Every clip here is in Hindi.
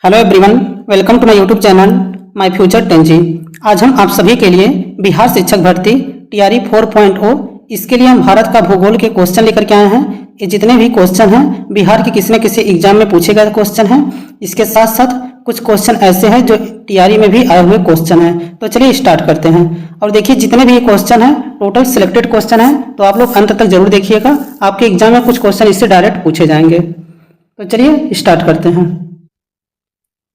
Hello everyone, welcome to my YouTube channel my future 10G। आज हम आप सभी के लिए बिहार शिक्षक भर्ती टीआरई 4.0 इसके लिए हम भारत का भूगोल के क्वेश्चन लेकर के आए हैं। ये जितने भी क्वेश्चन हैं बिहार के किसी न किसी एग्जाम में पूछे गए क्वेश्चन हैं। इसके साथ साथ कुछ क्वेश्चन ऐसे हैं जो टीआरई में भी आए हुए क्वेश्चन हैं। तो चलिए स्टार्ट करते हैं। और देखिए जितने भी क्वेश्चन हैं टोटल सिलेक्टेड क्वेश्चन हैं, तो आप लोग अंत तक जरूर देखिएगा। आपके एग्जाम में कुछ क्वेश्चन इससे डायरेक्ट पूछे जाएंगे। तो चलिए स्टार्ट करते हैं।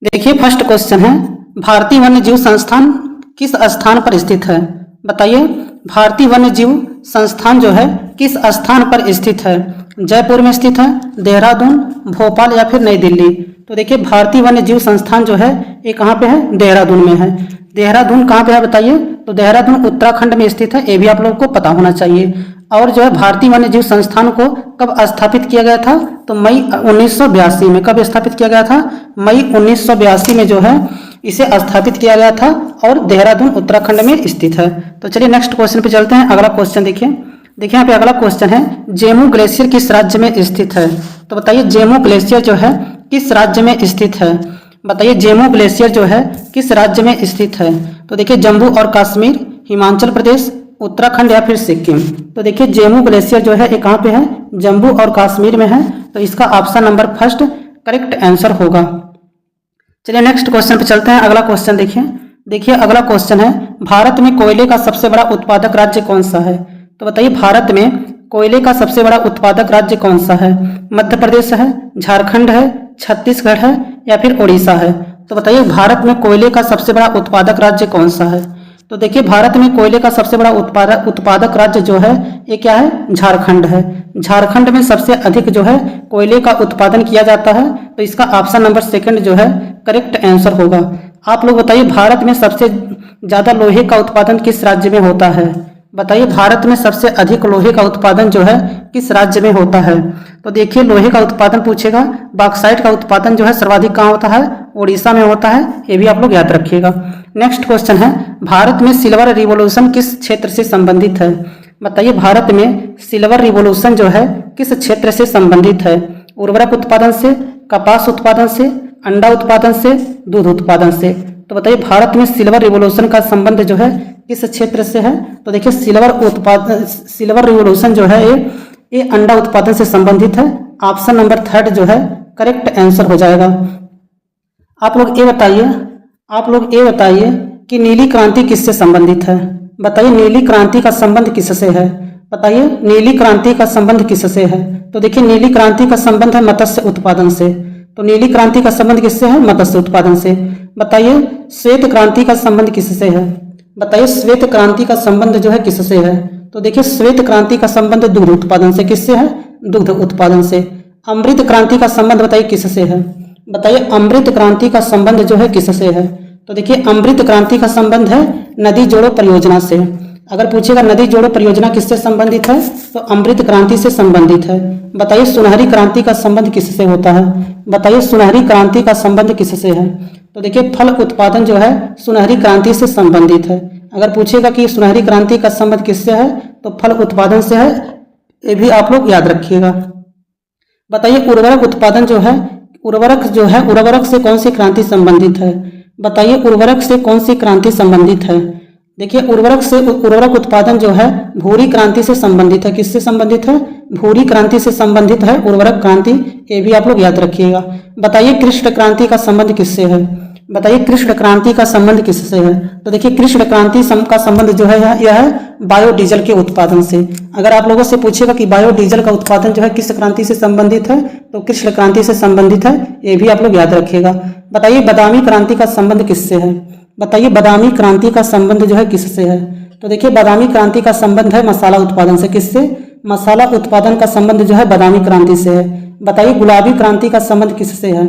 देखिए फर्स्ट क्वेश्चन है, भारतीय वन्य जीव संस्थान किस स्थान पर स्थित है? बताइए भारतीय वन्य जीव संस्थान जो है किस स्थान पर स्थित है? जयपुर में स्थित है, देहरादून, भोपाल या फिर नई दिल्ली? तो देखिए भारतीय वन्य जीव संस्थान जो है ये कहाँ पे है? देहरादून में है। देहरादून कहाँ पे है बताइए? तो देहरादून उत्तराखंड में स्थित है। ये भी आप लोगों को पता होना चाहिए। और जो है भारतीय वन्य जीव संस्थान को कब स्थापित किया गया था? तो मई 1982 में। कब स्थापित किया गया था? मई 1982 में जो है इसे स्थापित किया गया था और देहरादून उत्तराखंड में स्थित है। तो चलिए नेक्स्ट क्वेश्चन पे चलते हैं। अगला क्वेश्चन देखिए यहाँ पे अगला क्वेश्चन है, जेमू ग्लेशियर किस राज्य में स्थित है? तो बताइए जेमू ग्लेशियर जो है किस राज्य में स्थित है? बताइए जेमू ग्लेशियर जो है किस राज्य में स्थित है? तो देखिए जम्मू और कश्मीर, हिमाचल प्रदेश, उत्तराखंड या फिर सिक्किम? तो देखिए जेमू ग्लेशियर जो है ये कहाँ पे है? जम्मू और कश्मीर में है। तो इसका option number first correct answer होगा। चलिए नेक्स्ट क्वेश्चन पे चलते हैं। अगला क्वेश्चन देखिए अगला क्वेश्चन है, भारत में कोयले का सबसे बड़ा उत्पादक राज्य कौन सा है? तो बताइए भारत में कोयले का सबसे बड़ा उत्पादक राज्य कौन सा है? मध्य प्रदेश है, झारखंड है, छत्तीसगढ़ है या फिर उड़ीसा है? तो बताइए भारत में कोयले का सबसे बड़ा उत्पादक राज्य कौन सा है? तो देखिए भारत में कोयले का सबसे बड़ा उत्पादक राज्य जो है ये क्या है? झारखंड है। झारखंड में सबसे अधिक जो है कोयले का उत्पादन किया जाता है। तो इसका ऑप्शन नंबर सेकंड जो है करेक्ट आंसर होगा। आप लोग बताइए भारत में सबसे ज्यादा लोहे का उत्पादन किस राज्य में होता है? बताइए भारत में सबसे अधिक लोहे का उत्पादन जो है किस राज्य में होता है? तो देखिए लोहे का उत्पादन पूछेगा, बॉक्साइट का उत्पादन जो है सर्वाधिक कहाँ होता है? उड़ीसा में होता है। ये भी आप लोग याद रखिएगा। नेक्स्ट क्वेश्चन है, भारत में सिल्वर रिवॉल्यूशन किस क्षेत्र से संबंधित है? बताइए भारत में सिल्वर रिवॉल्यूशन जो है किस क्षेत्र से संबंधित है? उर्वरक उत्पादन से, कपास उत्पादन से, अंडा उत्पादन से, दूध उत्पादन से? तो बताइए भारत में सिल्वर रिवॉल्यूशन का संबंध जो है किस क्षेत्र से है? तो देखिए सिल्वर रिवॉल्यूशन जो है ये अंडा उत्पादन से संबंधित है। ऑप्शन नंबर थर्ड जो है करेक्ट आंसर हो जाएगा। आप लोग ये बताइए कि नीली क्रांति किससे संबंधित है? बताइए नीली क्रांति का संबंध किससे है? बताइए नीली क्रांति का संबंध किससे है? तो देखिए नीली क्रांति का संबंध है मत्स्य उत्पादन से। तो नीली क्रांति का संबंध किससे है? मत्स्य उत्पादन से। बताइए श्वेत क्रांति का संबंध किससे है? बताइए श्वेत क्रांति का संबंध जो है किससे है? तो देखिए श्वेत क्रांति का संबंध दुग्ध उत्पादन से। किससे है? दुग्ध उत्पादन से। अमृत क्रांति का संबंध बताइए किससे है? बताइए अमृत क्रांति का संबंध जो है किससे है? तो देखिए अमृत क्रांति का संबंध है नदी जोड़ो परियोजना से। अगर पूछेगा नदी जोड़ो परियोजना किससे संबंधित है तो अमृत क्रांति से संबंधित है। बताइए सुनहरी क्रांति का संबंध किससे होता है? बताइए सुनहरी क्रांति का संबंध किससे है? तो देखिए फल उत्पादन जो है सुनहरी क्रांति से संबंधित है। अगर पूछेगा कि सुनहरी क्रांति का संबंध किससे है तो फल उत्पादन से है। ये भी आप लोग याद रखिएगा। बताइए उर्वरक उत्पादन जो है उर्वरक से कौन सी क्रांति संबंधित है? बताइए उर्वरक से कौन सी क्रांति संबंधित है? देखिए उर्वरक उत्पादन जो है भूरी क्रांति से संबंधित है। किससे संबंधित है? भूरी क्रांति से संबंधित है उर्वरक क्रांति। ये भी आप लोग याद रखिएगा। बताइए कृष्ण क्रांति का संबंध किससे है? बताइए कृष्ण क्रांति का संबंध किससे है? तो देखिए कृष्ण क्रांति का संबंध जो है यह है बायोडीजल के उत्पादन से। अगर आप लोगों से पूछेगा कि बायोडीजल का उत्पादन जो है किस क्रांति से संबंधित है तो कृष्ण क्रांति से संबंधित है। ये भी आप लोग याद रखिएगा। बताइए बादामी क्रांति का संबंध किससे है? बताइए बादामी क्रांति का संबंध जो है किससे है? तो देखिए बादामी क्रांति का संबंध है मसाला उत्पादन से। किससे? मसाला उत्पादन का संबंध जो है बादामी क्रांति से है। बताइए गुलाबी क्रांति का संबंध किससे है?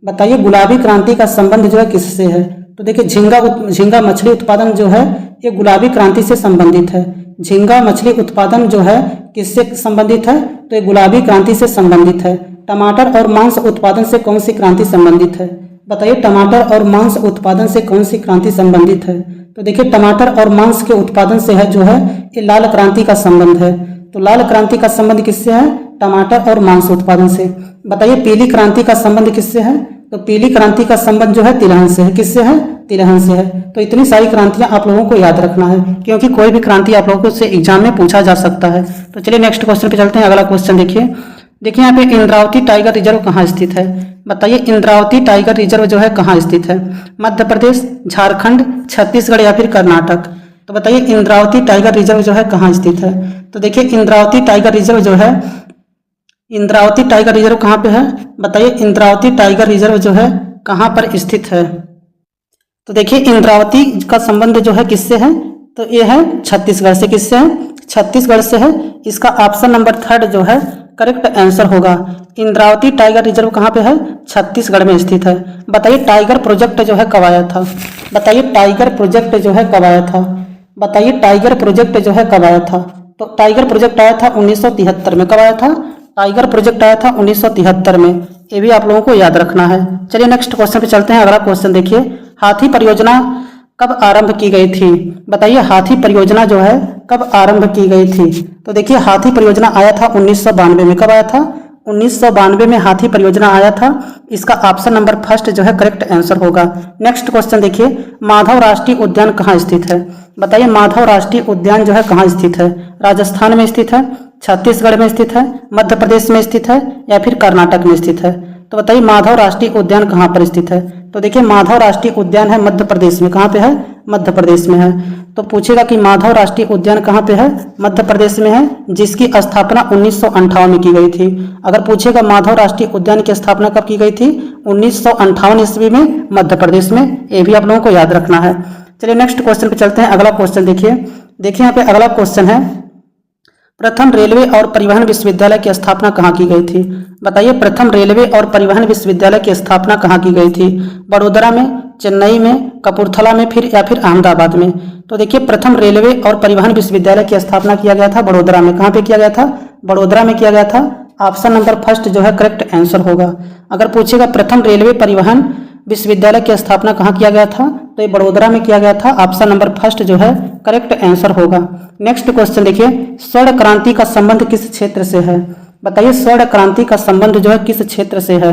बताइए गुलाबी क्रांति का संबंध जो है किससे है? तो देखिए झींगा मछली उत्पादन जो है ये गुलाबी क्रांति से संबंधित है। झींगा मछली उत्पादन जो है किससे संबंधित है? तो ये गुलाबी क्रांति से संबंधित है। टमाटर और मांस उत्पादन से कौन सी क्रांति संबंधित है? बताइए टमाटर और मांस उत्पादन से कौन सी क्रांति संबंधित है? तो देखिए टमाटर और मांस के उत्पादन से है जो है ये लाल क्रांति का संबंध है। तो लाल क्रांति का संबंध किससे है? टमाटर और मांस उत्पादन से। बताइए पीली क्रांति का संबंध किससे है? तो पीली क्रांति का संबंध जो है तिलहन से है। किससे है? तिलहन से है। तो इतनी सारी क्रांतियां आप लोगों को याद रखना है, क्योंकि कोई भी क्रांति आप लोगों से एग्जाम में पूछा जा सकता है। तो चलिए नेक्स्ट क्वेश्चन पे चलते हैं। अगला क्वेश्चन देखिए यहाँ पे इंद्रावती टाइगर रिजर्व कहाँ स्थित है? बताइए इंद्रावती टाइगर रिजर्व जो है कहाँ स्थित है? मध्य प्रदेश, झारखंड, छत्तीसगढ़ या फिर कर्नाटक? तो बताइए इंद्रावती टाइगर रिजर्व जो है कहाँ स्थित है? तो देखिए इंद्रावती टाइगर रिजर्व जो है, इंद्रावती टाइगर रिजर्व कहाँ पे है? बताइए इंद्रावती टाइगर रिजर्व जो है कहाँ पर स्थित है? तो देखिए इंद्रावती का संबंध जो है किससे है? तो ये है छत्तीसगढ़ से। किससे है? छत्तीसगढ़ से है। इसका ऑप्शन नंबर 3 जो है करेक्ट आंसर होगा। इंद्रावती टाइगर रिजर्व कहाँ पे है? छत्तीसगढ़ में स्थित है। बताइए टाइगर प्रोजेक्ट जो है कब आया था? बताइए टाइगर प्रोजेक्ट जो है कब आया था? बताइए टाइगर प्रोजेक्ट जो है कब आया था? तो टाइगर प्रोजेक्ट आया था 1973 में। कब आया था? टाइगर प्रोजेक्ट आया था 1973 में। ये भी आप लोगों को याद रखना है। चलिए नेक्स्ट क्वेश्चन पे चलते हैं। अगला क्वेश्चन देखिए, हाथी परियोजना कब आरंभ की गई थी? बताइए हाथी परियोजना जो है कब आरंभ की गई थी? तो देखिए हाथी परियोजना आया था 1992 में। कब आया था? 1992 में हाथी परियोजना आया था। इसका ऑप्शन नंबर 1 जो है करेक्ट आंसर होगा। नेक्स्ट क्वेश्चन देखिए, माधव राष्ट्रीय उद्यान कहाँ स्थित है? बताइए माधव राष्ट्रीय उद्यान जो है कहाँ स्थित है? राजस्थान में स्थित है, छत्तीसगढ़ में स्थित है, मध्य प्रदेश में स्थित है या फिर कर्नाटक में स्थित है? तो बताइए माधव राष्ट्रीय उद्यान कहाँ पर स्थित है? तो देखिए माधव राष्ट्रीय उद्यान है मध्य प्रदेश में। कहाँ पे है? मध्य प्रदेश में है। तो पूछेगा कि माधव राष्ट्रीय उद्यान कहाँ पे है? मध्य प्रदेश में है, जिसकी स्थापना 1958 में की गई थी। अगर पूछेगा माधव राष्ट्रीय उद्यान की स्थापना कब की गई थी? 1958 ईस्वी में, मध्य प्रदेश में। ये भी आप लोगों को याद रखना है। चलिए नेक्स्ट क्वेश्चन पे चलते हैं। अगला क्वेश्चन देखिए यहाँ पे अगला क्वेश्चन है, प्रथम रेलवे और परिवहन विश्वविद्यालय की स्थापना कहाँ की गई थी? बताइए प्रथम रेलवे और परिवहन विश्वविद्यालय की स्थापना कहाँ की गई थी? बड़ोदरा में, चेन्नई में, कपूरथला में फिर या फिर अहमदाबाद में? तो देखिए प्रथम रेलवे और परिवहन विश्वविद्यालय की स्थापना किया गया था बड़ोदरा में। कहाँ पे किया गया था? बड़ोदरा में किया गया था। ऑप्शन नंबर 1 जो है करेक्ट आंसर होगा। अगर पूछेगा प्रथम रेलवे परिवहन विश्वविद्यालय की स्थापना कहाँ किया गया था? तो ये बड़ोदरा में किया गया था। ऑप्शन नंबर 1 जो है करेक्ट आंसर होगा। नेक्स्ट क्वेश्चन देखिए, स्वर्ण क्रांति का संबंध किस क्षेत्र से है? बताइए स्वर्ण क्रांति का संबंध जो है किस क्षेत्र से है?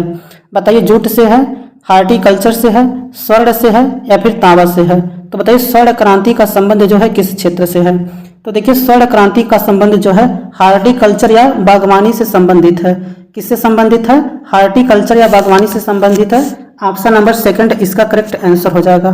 बताइए जूट से है, हार्टिकल्चर से है, स्वर्ण से है या फिर तांबा से है? तो बताइए स्वर्ण क्रांति का संबंध जो है किस क्षेत्र से है? तो देखिए स्वर्ण क्रांति का संबंध जो है हार्टिकल्चर या बागवानी से संबंधित है। किससे संबंधित है? हार्टिकल्चर या बागवानी से संबंधित है। ऑप्शन नंबर 2 इसका करेक्ट आंसर हो जाएगा।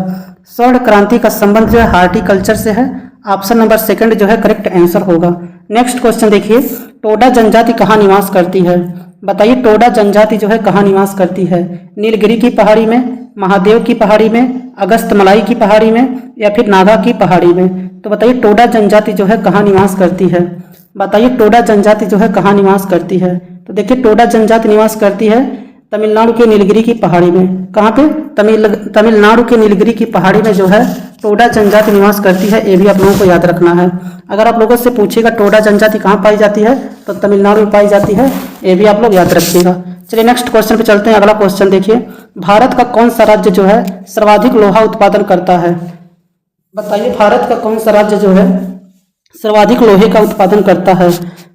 स्वर्ण क्रांति का संबंध जो है हार्टिकल्चर से है। ऑप्शन नंबर 2 जो है करेक्ट आंसर होगा। नेक्स्ट क्वेश्चन देखिए, टोडा जनजाति कहाँ निवास करती है? बताइए टोडा जनजाति जो है कहाँ निवास करती है? नीलगिरी की पहाड़ी में, महादेव की पहाड़ी में, अगस्तमलाई की पहाड़ी में या फिर नागा की पहाड़ी में? तो बताइए टोडा जनजाति जो है कहाँ निवास करती है? बताइए टोडा जनजाति जो है कहाँ निवास करती है? तो देखिए टोडा जनजाति निवास करती है तमिलनाडु के नीलगिरी की पहाड़ी में। कहाँ पे? तमिलनाडु के नीलगिरी की पहाड़ी में जो है टोडा जनजाति निवास करती है। ये भी आप लोगों को याद रखना है। अगर आप लोगों से पूछेगा टोडा जनजाति कहाँ पाई जाती है, तो तमिलनाडु में पाई जाती है। ये भी आप लोग याद रखिएगा। चलिए नेक्स्ट क्वेश्चन पे चलते हैं। अगला क्वेश्चन देखिए, भारत का कौन सा राज्य जो है सर्वाधिक लोहा उत्पादन करता है? बताइए भारत का कौन सा राज्य जो है सर्वाधिक लोहे का उत्पादन करता है?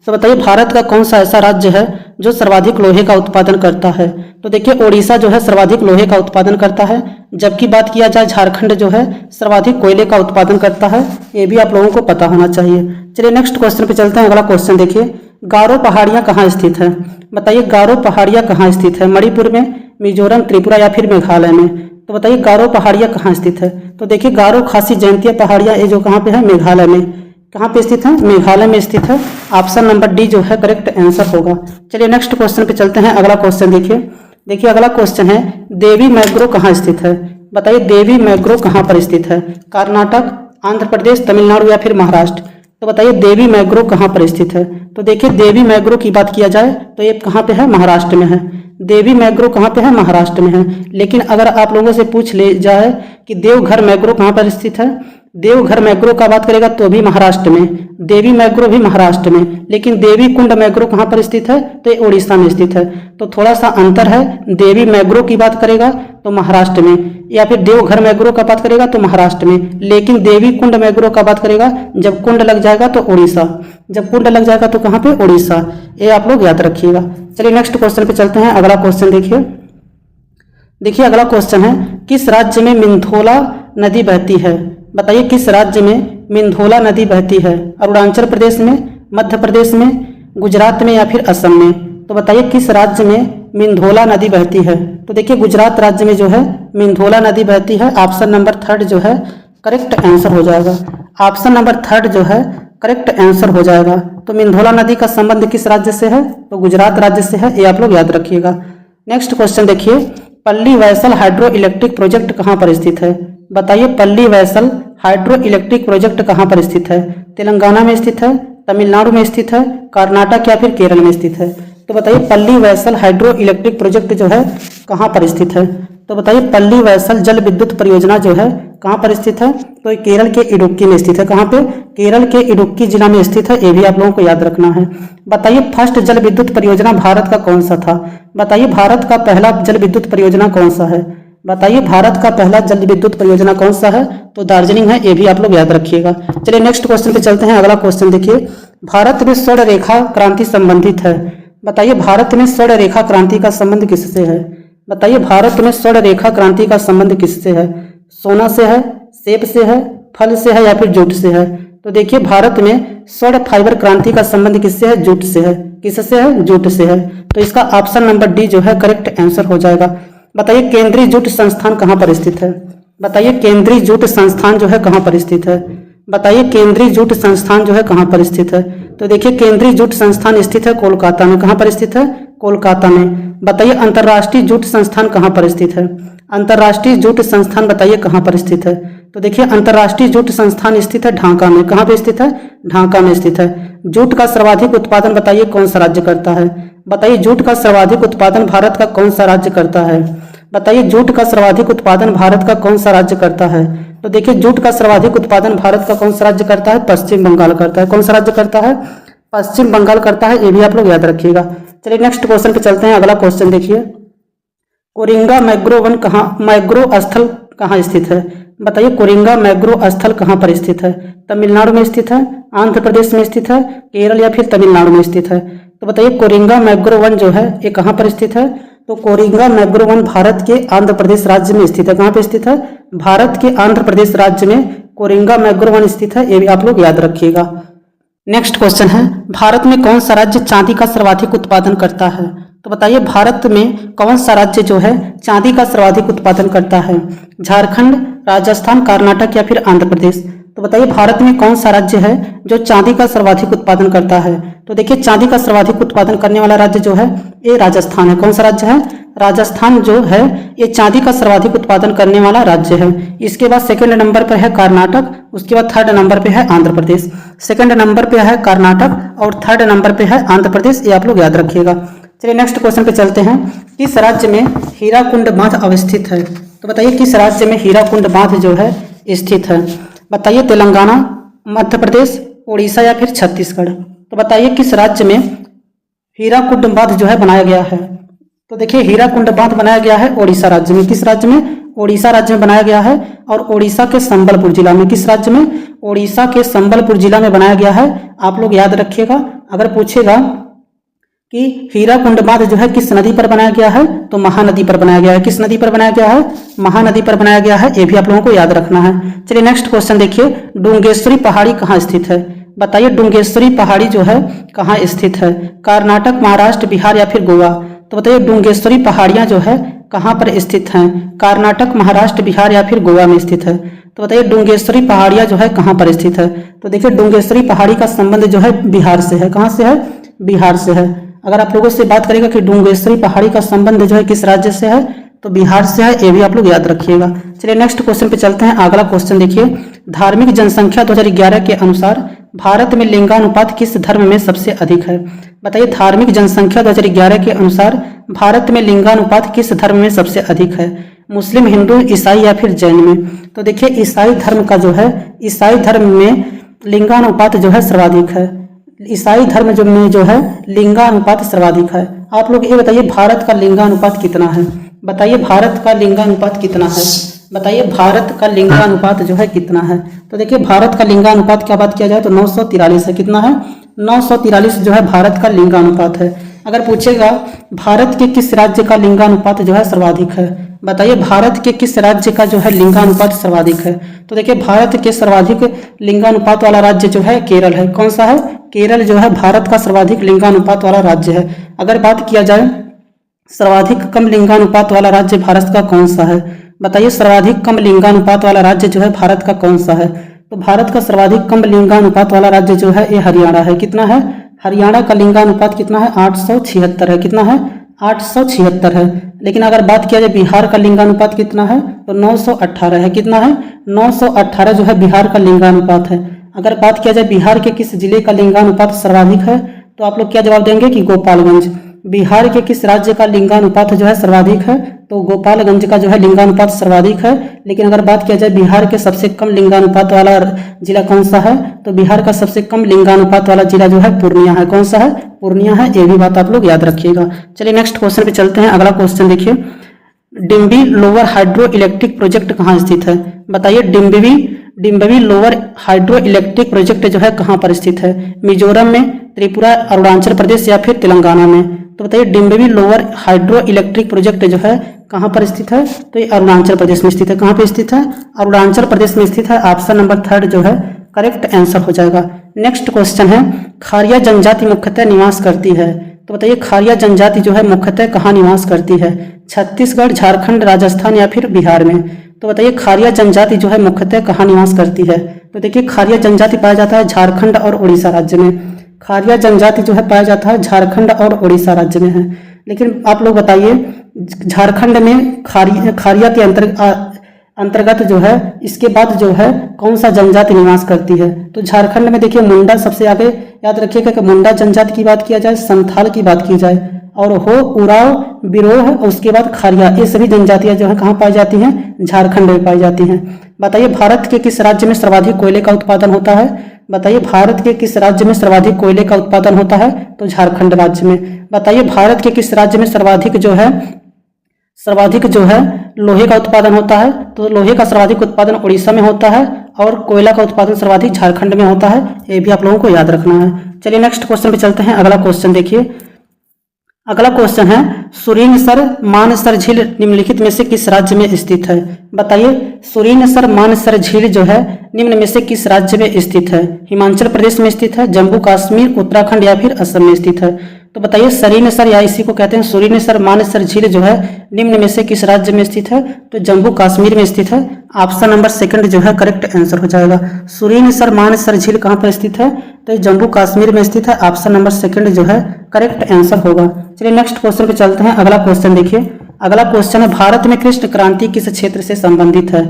तो बताइए भारत का कौन सा ऐसा राज्य है जो सर्वाधिक लोहे का उत्पादन करता है? तो देखिए ओडिशा जो है सर्वाधिक लोहे का उत्पादन करता है। जबकि बात किया जाए झारखंड जो है सर्वाधिक कोयले का उत्पादन करता है। ये भी आप लोगों को पता होना चाहिए। चलिए नेक्स्ट क्वेश्चन पे चलते हैं। अगला क्वेश्चन देखिए, गारो पहाड़ियाँ कहाँ स्थित है? बताइए गारो पहाड़ियाँ कहाँ स्थित है? मणिपुर में, मिजोरम, त्रिपुरा या फिर मेघालय में? तो बताइए गारो पहाड़ियाँ कहाँ स्थित है? तो देखिए गारो खासी जयंतिया पहाड़ियाँ ये जो कहाँ पे है? मेघालय में। कहाँ पे स्थित है? मेघालय में स्थित है। ऑप्शन नंबर डी जो है करेक्ट आंसर होगा। चलिए नेक्स्ट क्वेश्चन पे चलते हैं। अगला क्वेश्चन देखिए अगला क्वेश्चन है, देवी मैग्रो कहाँ स्थित है? बताइए देवी मैग्रो कहाँ पर स्थित है? कर्नाटक, आंध्र प्रदेश, तमिलनाडु या फिर महाराष्ट्र? तो बताइए देवी मैग्रो कहाँ पर स्थित है? तो देखिए देवी मैग्रो की बात किया जाए तो ये कहाँ पे है? महाराष्ट्र में है। देवी मैग्रो कहाँ पे है? महाराष्ट्र में है। लेकिन अगर आप लोगों से पूछ ले जाए कि देवघर मैग्रो कहाँ पर स्थित है, देवघर मैग्रो का बात करेगा तो भी महाराष्ट्र में, देवी मैग्रो भी महाराष्ट्र में। लेकिन देवी कुंड मैग्रो कहाँ पर स्थित है? तो ये उड़ीसा में स्थित है। तो थोड़ा सा अंतर है। देवी मैग्रो की बात करेगा तो महाराष्ट्र में, या फिर देवघर मैग्रो का बात करेगा तो महाराष्ट्र में। लेकिन देवी कुंड मैग्रो का बात करेगा जब कुंड लग जाएगा तो उड़ीसा, जब कुंड लग जाएगा तो कहाँ पे? उड़ीसा। ये आप लोग याद रखिएगा। चलिए नेक्स्ट क्वेश्चन पे चलते हैं। अगला क्वेश्चन देखिए, देखिए अगला क्वेश्चन है, किस राज्य में मिंधोला नदी बहती है? बताइए किस राज्य में मिंधोला नदी बहती है? अरुणाचल प्रदेश में, मध्य प्रदेश में, गुजरात में या फिर असम में? तो बताइए किस राज्य में मिंधोला नदी बहती है? तो देखिए गुजरात राज्य में जो है मिंधोला नदी बहती है। ऑप्शन नंबर 3 जो है करेक्ट आंसर हो जाएगा। ऑप्शन नंबर 3 जो है करेक्ट आंसर हो जाएगा। तो मिंधोला नदी का संबंध किस राज्य से है? तो गुजरात राज्य से है, ये आप लोग याद रखिएगा। नेक्स्ट क्वेश्चन देखिए, पल्ली वैसल हाइड्रो इलेक्ट्रिक प्रोजेक्ट कहाँ पर स्थित है? बताइए पल्ली वैसल हाइड्रो इलेक्ट्रिक प्रोजेक्ट कहाँ पर स्थित है? तेलंगाना में स्थित है, तमिलनाडु में स्थित है, कर्नाटक या फिर केरल में स्थित है? तो बताइए पल्ली वैसल हाइड्रो इलेक्ट्रिक प्रोजेक्ट जो है कहाँ पर स्थित है? तो बताइए पल्ली वैसल जल विद्युत परियोजना जो है कहाँ पर स्थित है? तो ये केरल के इडुक्की में स्थित है। कहाँ पे? केरल के इडुक्की जिला में स्थित है, ये भी आप लोगों को याद रखना है। बताइए फर्स्ट जल विद्युत परियोजना भारत का कौन सा था? बताइए भारत का पहला जल विद्युत परियोजना कौन सा है? बताइए भारत का पहला जल विद्युत परियोजना कौन सा है? तो दार्जिलिंग है, ये भी आप लोग याद रखिएगा। चलिए नेक्स्ट क्वेश्चन पे चलते हैं। अगला क्वेश्चन देखिए, भारत में स्वर्ण रेखा क्रांति संबंधित है। बताइए भारत में स्वर्ण रेखा क्रांति का संबंध किससे है? बताइए भारत में स्वर्ण रेखा क्रांति का संबंध किससे है? सोना से है, सेब से है, फल से है या फिर जूट से है? तो देखिए भारत में स्वर्ण फाइबर क्रांति का संबंध किससे है? जूट से है। किससे है? जूट से है। तो इसका ऑप्शन नंबर डी जो है करेक्ट आंसर हो जाएगा। बताइए केंद्रीय जूट संस्थान कहाँ पर स्थित है? बताइए केंद्रीय जूट संस्थान जो है कहाँ पर स्थित है? बताइए केंद्रीय जूट संस्थान जो है कहाँ पर स्थित है? तो देखिए केंद्रीय जूट संस्थान स्थित है कोलकाता में। कहाँ पर स्थित है? कोलकाता में। बताइए अंतर्राष्ट्रीय जूट संस्थान कहाँ पर स्थित है? अंतर्राष्ट्रीय जूट संस्थान बताइए कहाँ पर स्थित है? तो देखिए अंतर्राष्ट्रीय जूट संस्थान स्थित है ढाका में। कहाँ पे स्थित है? ढाका में स्थित है। जूट का सर्वाधिक उत्पादन बताइए कौन सा राज्य करता है? बताइए जूट का सर्वाधिक उत्पादन भारत का कौन सा राज्य करता है? बताइए जूट का सर्वाधिक उत्पादन भारत का कौन सा राज्य करता है? तो देखिए जूट का सर्वाधिक उत्पादन भारत का कौन सा राज्य करता है? पश्चिम बंगाल करता है। कौन सा राज्य करता है? पश्चिम बंगाल करता है, ये भी आप लोग याद रखिएगा। चलिए नेक्स्ट क्वेश्चन पे चलते हैं। अगला क्वेश्चन देखिए, कोरिंगा मैग्रो वन मैग्रो स्थल कहाँ स्थित है? बताइए कोरिंगा मैग्रो स्थल कहाँ पर स्थित है? तमिलनाडु में स्थित है, आंध्र प्रदेश में स्थित है, केरल या फिर तमिलनाडु में स्थित है? तो बताइए कोरिंगा मैग्रो वन जो है ये कहाँ पर स्थित है? तो कोरिंगा मैग्रो वन भारत के आंध्र प्रदेश राज्य में स्थित है। कहाँ पे स्थित है? भारत के आंध्र प्रदेश राज्य में कोरिंगा मैग्रो वन स्थित है, ये भी आप लोग याद रखिएगा। नेक्स्ट क्वेश्चन है, भारत में कौन सा राज्य चांदी का सर्वाधिक उत्पादन करता है? तो बताइए भारत में कौन सा राज्य जो है चांदी का सर्वाधिक उत्पादन करता है? झारखंड, राजस्थान, कर्नाटक या फिर आंध्र प्रदेश? तो बताइए भारत में कौन सा राज्य है जो चांदी का सर्वाधिक उत्पादन करता है? तो देखिए चांदी का सर्वाधिक उत्पादन करने वाला राज्य जो है ये राजस्थान है। कौन सा राज्य है? राजस्थान जो है ये चांदी का सर्वाधिक उत्पादन करने वाला राज्य है। इसके बाद सेकंड नंबर पर है कर्नाटक, उसके बाद थर्ड नंबर पे है आंध्र प्रदेश। सेकंड नंबर पे है कर्नाटक और थर्ड नंबर पे है आंध्र प्रदेश, ये आप लोग याद रखिएगा। चलिए नेक्स्ट क्वेश्चन पे चलते हैं। किस राज्य में हीराकुंड बांध अवस्थित है? तो बताइए किस राज्य में हीराकुंड बांध जो है स्थित है? बताइए तेलंगाना, मध्य प्रदेश, उड़ीसा या फिर छत्तीसगढ़? तो बताइए किस राज्य में हीराकुंड बांध जो है बनाया गया है? तो देखिए हीराकुंड बांध बनाया गया है उड़ीसा राज्य में। किस राज्य में? उड़ीसा राज्य में बनाया गया है। और उड़ीसा के संबलपुर जिला में। किस राज्य में? उड़ीसा के संबलपुर जिला में बनाया गया है। आप लोग याद रखिएगा, अगर पूछेगा कि हीराकुंड बांध जो है किस नदी पर बनाया गया है तो महानदी पर बनाया गया है। किस नदी पर बनाया गया है? महानदी पर बनाया गया है, ये भी आप लोगों को याद रखना है। चलिए नेक्स्ट क्वेश्चन देखिए, डुंगेश्वरी पहाड़ी कहाँ स्थित है? बताइए डुंगेश्वरी पहाड़ी जो है कहाँ स्थित है? कर्नाटक, महाराष्ट्र, बिहार या फिर गोवा? तो बताइए डुंगेश्वरी पहाड़ियां जो है कहाँ पर स्थित हैं? कर्नाटक, महाराष्ट्र, बिहार या फिर गोवा में स्थित है? तो बताइए डुंगेश्वरी पहाड़ियां जो है कहाँ पर स्थित है? तो देखिए डुंगेश्वरी पहाड़ी का संबंध जो है बिहार से है। कहाँ से है? बिहार से है। अगर आप लोगों से बात करेगा कि डुंगेश्वरी पहाड़ी का संबंध जो है किस राज्य से है तो बिहार से है, ये भी आप लोग याद रखिएगा। चलिए नेक्स्ट क्वेश्चन पे चलते हैं। अगला क्वेश्चन देखिए, धार्मिक जनसंख्या 2011 के अनुसार भारत में लिंगानुपात किस धर्म में सबसे अधिक है? बताइए धार्मिक जनसंख्या 2011 के अनुसार भारत में लिंगानुपात किस धर्म में सबसे अधिक है? मुस्लिम, हिंदू, ईसाई या फिर जैन में? तो देखिए ईसाई धर्म का जो है, ईसाई धर्म में लिंगानुपात जो है सर्वाधिक है। ईसाई धर्म जो में जो है लिंगानुपात सर्वाधिक है। आप लोग ये बताइए भारत का लिंगानुपात कितना है? बताइए भारत का लिंगानुपात कितना है? बताइए भारत का लिंगानुपात जो है कितना है? तो देखिए भारत का लिंगानुपात क्या बात किया जाए तो 943 है। कितना है? 943 जो है भारत का लिंगानुपात है। अगर पूछेगा भारत के किस राज्य का लिंगानुपात जो है सर्वाधिक है? बताइए भारत के किस राज्य का जो है लिंगानुपात सर्वाधिक है। तो देखिए भारत के सर्वाधिक लिंगानुपात वाला राज्य जो है केरल है। कौन सा है? केरल जो है भारत का सर्वाधिक लिंगानुपात वाला राज्य है। अगर बात किया जाए सर्वाधिक कम लिंगानुपात वाला राज्य भारत का कौन सा है? बताइए सर्वाधिक कम लिंगानुपात वाला राज्य जो है भारत का कौन सा है? तो भारत का सर्वाधिक कम लिंगानुपात वाला राज्य जो है ये हरियाणा है। कितना है? हरियाणा का लिंगानुपात कितना है? 876 है। कितना है? 876 है। लेकिन अगर बात किया जाए बिहार का लिंगानुपात कितना है? तो 918 है। कितना है? 918 जो है बिहार का लिंगानुपात है। अगर बात किया जाए बिहार के किस जिले का लिंगानुपात सर्वाधिक है, तो आप लोग क्या जवाब देंगे कि गोपालगंज। बिहार के किस राज्य का लिंगानुपात जो है सर्वाधिक है? तो गोपालगंज का जो है लिंगानुपात सर्वाधिक है। लेकिन अगर बात किया जाए बिहार के सबसे कम लिंगानुपात वाला जिला कौन सा है, तो बिहार का सबसे कम लिंगानुपात वाला जिला जो है पूर्णिया है। कौन सा है? पूर्णिया है। ये भी बात आप लोग याद रखिएगा। चलिए नेक्स्ट क्वेश्चन पे चलते हैं। अगला क्वेश्चन देखिए, डिम्बी लोअर हाइड्रो इलेक्ट्रिक प्रोजेक्ट कहाँ स्थित है? बताइए डिम्बवी लोअर हाइड्रो इलेक्ट्रिक प्रोजेक्ट जो है कहाँ पर स्थित है? मिजोरम में, त्रिपुरा, अरुणाचल प्रदेश या फिर तेलंगाना में? तो बताइए डिम्बवी लोअर हाइड्रो इलेक्ट्रिक प्रोजेक्ट जो है कहाँ पर स्थित है? तो ये अरुणाचल प्रदेश में स्थित है। कहाँ पे स्थित है? अरुणाचल प्रदेश में स्थित है। ऑप्शन नंबर 3 जो है करेक्ट आंसर हो जाएगा। नेक्स्ट क्वेश्चन है, खारिया जनजाति मुख्यतः निवास करती है। तो बताइए खारिया जनजाति जो है मुख्यतः कहाँ निवास करती है? छत्तीसगढ़, झारखंड, राजस्थान या फिर बिहार में? तो बताइए खारिया जनजाति जो है मुख्यतः कहाँ निवास करती है? तो देखिए खारिया जनजाति पाया जाता है झारखंड और उड़ीसा राज्य में। खारिया जनजाति जो है पाया जाता है झारखंड और उड़ीसा राज्य में है। लेकिन आप लोग बताइए झारखंड में खारिया के अंतर्गत जो है इसके बाद जो है कौन सा जनजाति निवास करती है? तो झारखंड में देखिए मुंडा सबसे आगे, याद रखिएगा कि मुंडा जनजाति की बात किया जाए, संथाल की बात की जाए और हो, उराव, बिरोह और उसके बाद खारिया, ये सभी जनजातियां जो है कहाँ पाई जाती हैं? झारखंड में पाई जाती हैं। बताइए भारत के किस राज्य में सर्वाधिक कोयले का उत्पादन होता है? बताइए भारत के किस राज्य में सर्वाधिक कोयले का उत्पादन होता है? तो झारखंड राज्य में। बताइए भारत के किस राज्य में सर्वाधिक जो है लोहे का उत्पादन होता है? तो लोहे का सर्वाधिक उत्पादन उड़ीसा में होता है और कोयला का उत्पादन सर्वाधिक झारखंड में होता है। ये भी आप लोगों को याद रखना है। चलिए नेक्स्ट क्वेश्चन पे चलते हैं। अगला क्वेश्चन देखिए, अगला क्वेश्चन है, सुरीनसर मानसर झील निम्नलिखित में से किस राज्य में स्थित है? बताइए सुरीनसर मानसर झील जो है निम्न में से किस राज्य में स्थित है? हिमाचल प्रदेश में स्थित है, जम्मू कश्मीर, उत्तराखंड या फिर असम में स्थित है? तो बताइए सरीनसर या इसी को कहते हैं सुरीनसर मानसर झील जो है निम्न में से किस राज्य में स्थित है? तो जम्मू कश्मीर में स्थित है। ऑप्शन नंबर 2 जो है करेक्ट आंसर हो जाएगा। सुरीनसर मानसर झील कहाँ पर स्थित है? तो जम्मू कश्मीर में स्थित है। ऑप्शन नंबर 2 जो है करेक्ट आंसर होगा। चलिए नेक्स्ट क्वेश्चन पे चलते हैं। अगला क्वेश्चन देखिए, अगला क्वेश्चन है, भारत में कृष्ण क्रांति किस क्षेत्र से संबंधित है?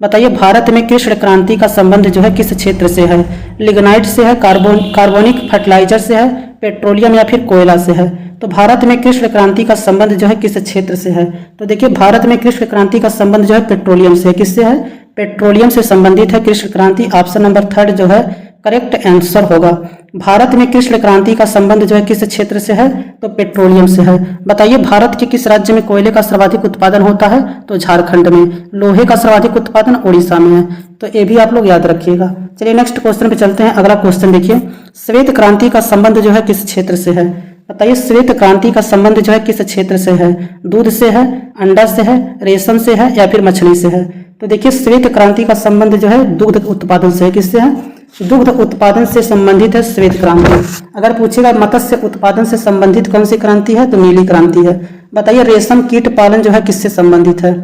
बताइए भारत में कृष्ण क्रांति का संबंध जो है किस क्षेत्र से है? लिग्नाइट से है, कार्बोनिक फर्टिलाइजर से है, पेट्रोलियम या फिर कोयला से है? तो भारत में कृष्ण क्रांति का संबंध जो है किस क्षेत्र से है? तो देखिए भारत में कृष्ण क्रांति का संबंध जो है पेट्रोलियम से है। किससे है? पेट्रोलियम से संबंधित है कृष्ण क्रांति। ऑप्शन नंबर 3 जो है करेक्ट आंसर होगा। भारत में कृष्ण क्रांति का संबंध जो है किस क्षेत्र से है? तो पेट्रोलियम से है। बताइए भारत के किस राज्य में कोयले का सर्वाधिक उत्पादन होता है? तो झारखंड में। लोहे का सर्वाधिक उत्पादन उड़ीसा में है। तो ये भी आप लोग याद रखिएगा। चलिए नेक्स्ट क्वेश्चन पे चलते हैं। अगला क्वेश्चन देखिए, श्वेत क्रांति का संबंध जो है किस क्षेत्र से है? बताइए श्वेत क्रांति का संबंध जो है किस क्षेत्र से है? दूध से है, अंडा से है, रेशम से है या फिर मछली से है? तो देखिए श्वेत क्रांति का संबंध जो है दुग्ध उत्पादन से है। किससे है? दुग्ध उत्पादन से संबंधित है श्वेत क्रांति। अगर पूछेगा मत्स्य उत्पादन से संबंधित कौन सी क्रांति है? तो नीली क्रांति है। बताइए रेशम कीट पालन जो है किससे संबंधित है?